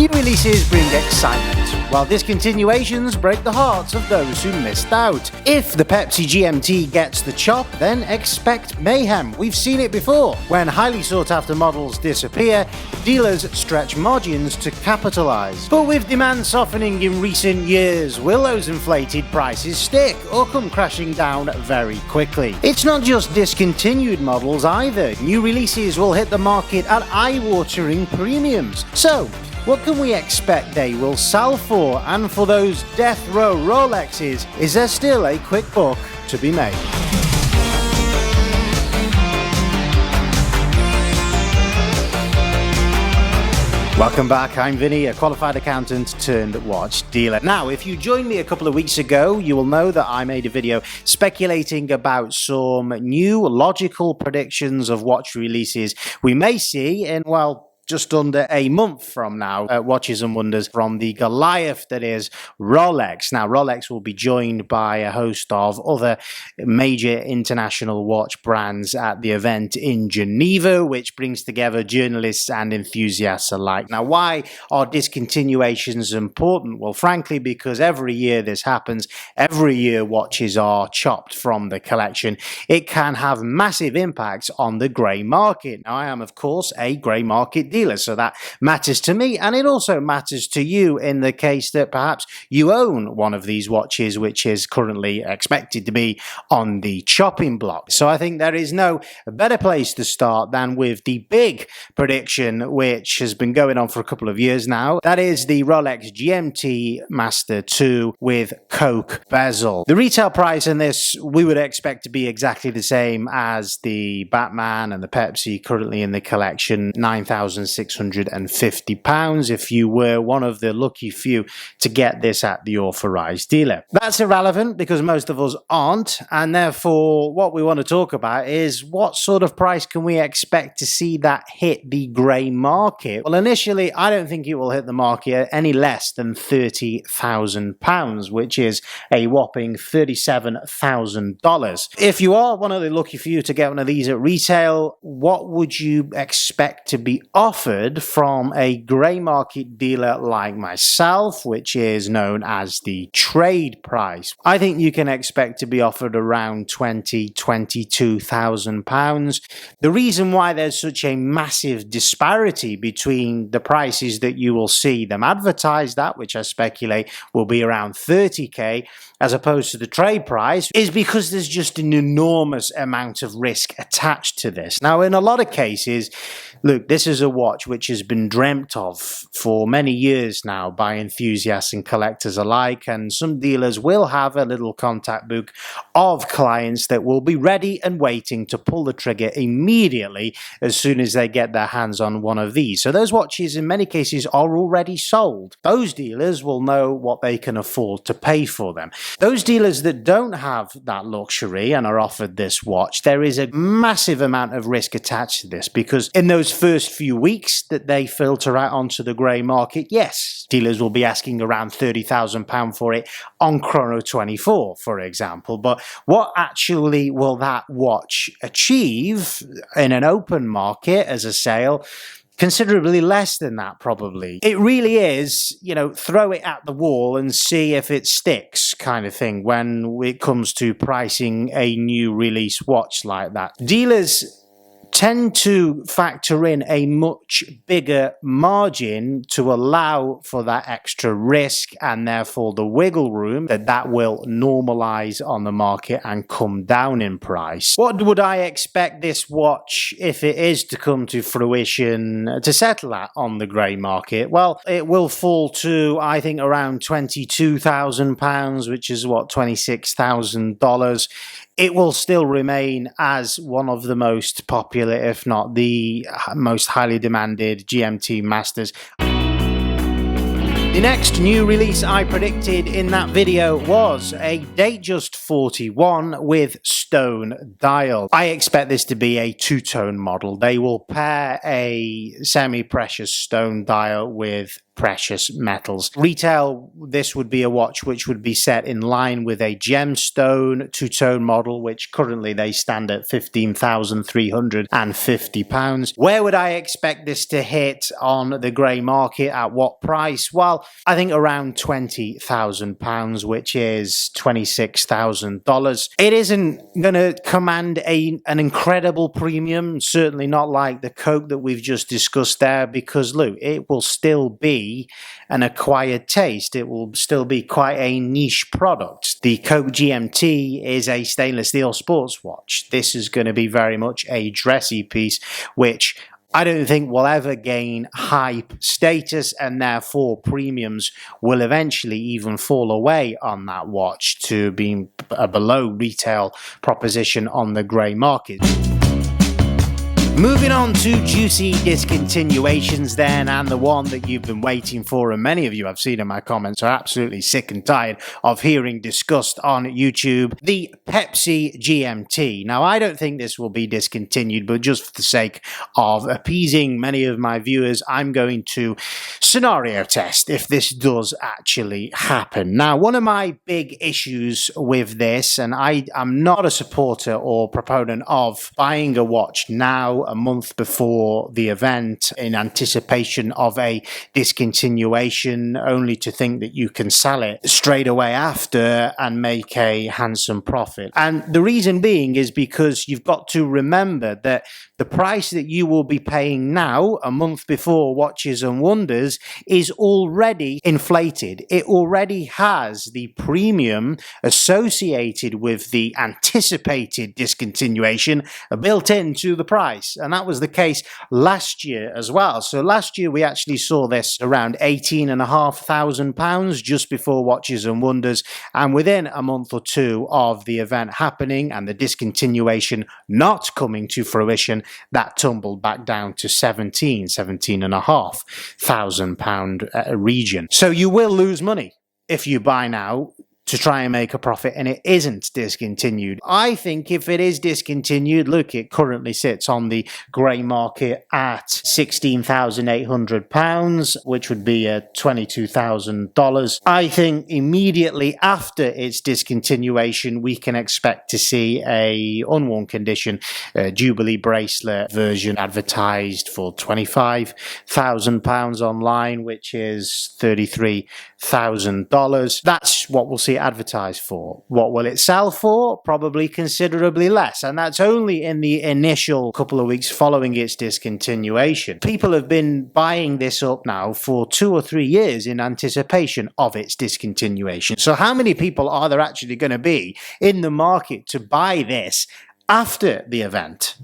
New releases bring excitement, while discontinuations break the hearts of those who missed out. If the Pepsi GMT gets the chop, then expect mayhem. We've seen it before. When highly sought after models disappear, dealers stretch margins to capitalize. But with demand softening in recent years, will those inflated prices stick or come crashing down very quickly? It's not just discontinued models either. New releases will hit the market at eye-watering premiums. So, what can we expect they will sell for? And for those death row Rolexes, is there still a quick buck to be made? Welcome back, I'm Vinny, a qualified accountant turned watch dealer. Now, if you joined me a couple of weeks ago, you will know that I made a video speculating about some new logical predictions of watch releases we may see in, well, just under a month from now at Watches and Wonders from the Goliath that is Rolex. Now, Rolex will be joined by a host of other major international watch brands at the event in Geneva, which brings together journalists and enthusiasts alike. Now, why are discontinuations important? Well, frankly, because every year this happens. Every year watches are chopped from the collection. It can have massive impacts on the grey market. Now, I am, of course, a grey market dealer, so that matters to me, and it also matters to you in the case that perhaps you own one of these watches which is currently expected to be on the chopping block. So I think there is no better place to start than with the big prediction which has been going on for a couple of years now. That is the Rolex GMT Master 2 with Coke bezel. The retail price in this we would expect to be exactly the same as the Batman and the Pepsi currently in the collection, £9,650 if you were one of the lucky few to get this at the authorized dealer. That's irrelevant because most of us aren't, and therefore what we want to talk about is what sort of price can we expect to see that hit the grey market? Well, initially I don't think it will hit the market at any less than £30,000, which is a whopping $37,000. If you are one of the lucky few to get one of these at retail, what would you expect to be offered from a grey market dealer like myself, which is known as the trade price? I think you can expect to be offered around £22,000. The reason why there's such a massive disparity between the prices that you will see them advertised at, which I speculate will be around 30k, as opposed to the trade price, is because there's just an enormous amount of risk attached to this. Now, in a lot of cases, look, this is a watch which has been dreamt of for many years now by enthusiasts and collectors alike, and some dealers will have a little contact book of clients that will be ready and waiting to pull the trigger immediately as soon as they get their hands on one of these. So those watches in many cases are already sold. Those dealers will know what they can afford to pay for them. Those dealers that don't have that luxury and are offered this watch, there is a massive amount of risk attached to this, because in those first few weeks that they filter out onto the grey market, yes, dealers will be asking around £30,000 for it on Chrono 24, for example. But what actually will that watch achieve in an open market as a sale? Considerably less than that, probably. It really is, you know, throw it at the wall and see if it sticks kind of thing when it comes to pricing a new release watch like that. Dealers tend to factor in a much bigger margin to allow for that extra risk and therefore the wiggle room that will normalize on the market and come down in price. What would I expect this watch, if it is to come to fruition, to settle at on the grey market? Well, it will fall to, I think, around £22,000, which is what, $26,000. It will still remain as one of the most popular, if not the most highly demanded GMT Masters. The next new release I predicted in that video was a Datejust 41 with stone dial. I expect this to be a two-tone model. They will pair a semi-precious stone dial with precious metals. Retail, this would be a watch which would be set in line with a gemstone two-tone model, which currently they stand at £15,350. Where would I expect this to hit on the grey market? At what price? Well, I think around £20,000, which is $26,000. It isn't going to command an incredible premium, certainly not like the Coke that we've just discussed there, because look, it will still be an acquired taste. It will still be quite a niche product. The Coke GMT is a stainless steel sports watch. This is going to be very much a dressy piece, which I don't think will ever gain hype status, and therefore premiums will eventually even fall away on that watch to being a below retail proposition on the grey market. Moving on to juicy discontinuations then, and the one that you've been waiting for, and many of you I've seen in my comments are absolutely sick and tired of hearing discussed on YouTube, the Pepsi GMT. Now, I don't think this will be discontinued, but just for the sake of appeasing many of my viewers, I'm going to scenario test if this does actually happen. Now, one of my big issues with this, and I'm not a supporter or proponent of buying a watch now, a month before the event, in anticipation of a discontinuation, only to think that you can sell it straight away after and make a handsome profit. And the reason being is because you've got to remember that the price that you will be paying now, a month before Watches and Wonders, is already inflated. It already has the premium associated with the anticipated discontinuation built into the price. And that was the case last year as well. So last year we actually saw this around £18,500 just before Watches and Wonders, and within a month or two of the event happening and the discontinuation not coming to fruition, that tumbled back down to £17,500 region. So you will lose money if you buy now to try and make a profit and it isn't discontinued. I think if it is discontinued, look, it currently sits on the grey market at £16,800, which would be $22,000. I think immediately after its discontinuation, we can expect to see a unworn condition Jubilee bracelet version advertised for £25,000 online, which is $33,000. That's what we'll see advertised for. What will it sell for? Probably considerably less, and that's only in the initial couple of weeks following its discontinuation. People have been buying this up now for 2 or 3 years in anticipation of its discontinuation. So how many people are there actually going to be in the market to buy this after the event?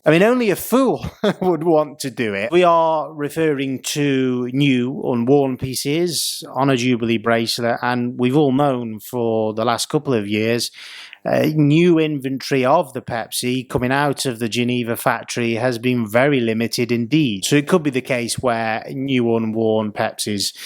I mean, only a fool would want to do it. We are referring to new unworn pieces on a Jubilee bracelet, and we've all known for the last couple of years new inventory of the Pepsi coming out of the Geneva factory has been very limited indeed. So it could be the case where new unworn Pepsis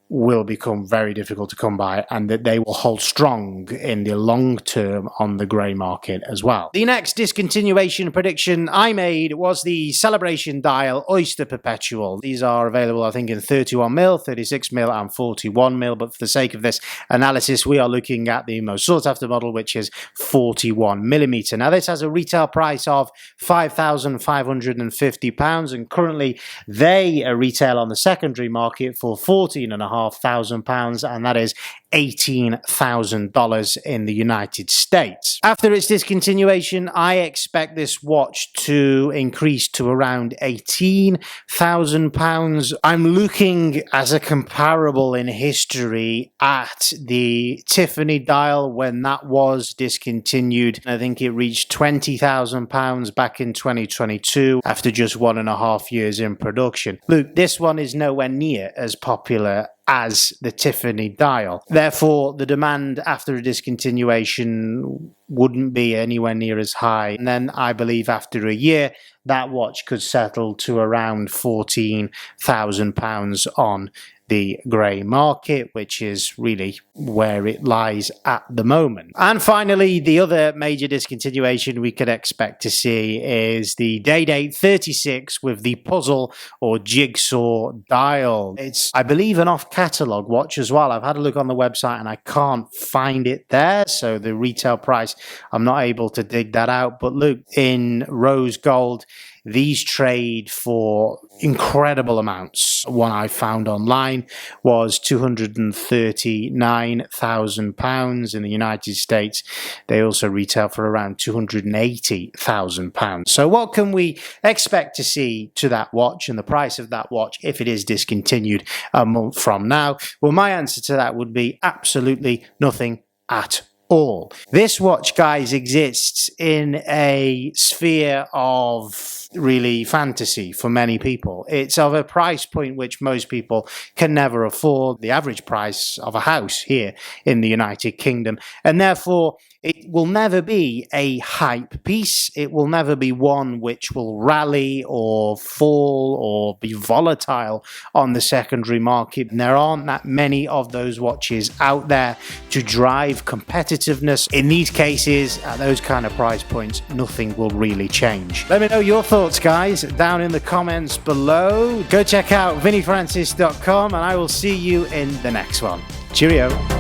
will become very difficult to come by, and that they will hold strong in the long term on the grey market as well. The next discontinuation prediction I made was the Celebration Dial Oyster Perpetual. These are available, I think, in 31mm, 36mm and 41mm, but for the sake of this analysis we are looking at the most sought after model, which is 41mm. Now this has a retail price of £5,550, and currently they retail on the secondary market for £14,500, and that is $18,000 in the United States. After its discontinuation, I expect this watch to increase to around £18,000. I'm looking as a comparable in history at the Tiffany dial when that was discontinued. I think it reached £20,000 back in 2022 after just 1.5 years in production. Look, this one is nowhere near as popular as the Tiffany dial. Therefore, the demand after a discontinuation wouldn't be anywhere near as high. And then I believe after a year, that watch could settle to around £14,000 on the grey market, which is really where it lies at the moment. And finally, the other major discontinuation we could expect to see is the Day-Date 36 with the puzzle or jigsaw dial. It's, I believe, an off-catalogue watch as well. I've had a look on the website and I can't find it there, so the retail price, I'm not able to dig that out. But look, in rose gold, these trade for incredible amounts. One I found online was £239,000 in the United States. They also retail for around £280,000. So what can we expect to see to that watch and the price of that watch if it is discontinued a month from now? Well, my answer to that would be absolutely nothing at all. This watch, guys, exists in a sphere of really fantasy for many people. It's of a price point which most people can never afford, the average price of a house here in the United Kingdom, and therefore it will never be a hype piece. It will never be one which will rally or fall or be volatile on the secondary market. And there aren't that many of those watches out there to drive competitiveness. In these cases, at those kind of price points, nothing will really change. Let me know your thoughts, guys, down in the comments below. Go check out vinnyfrancis.com and I will see you in the next one. Cheerio.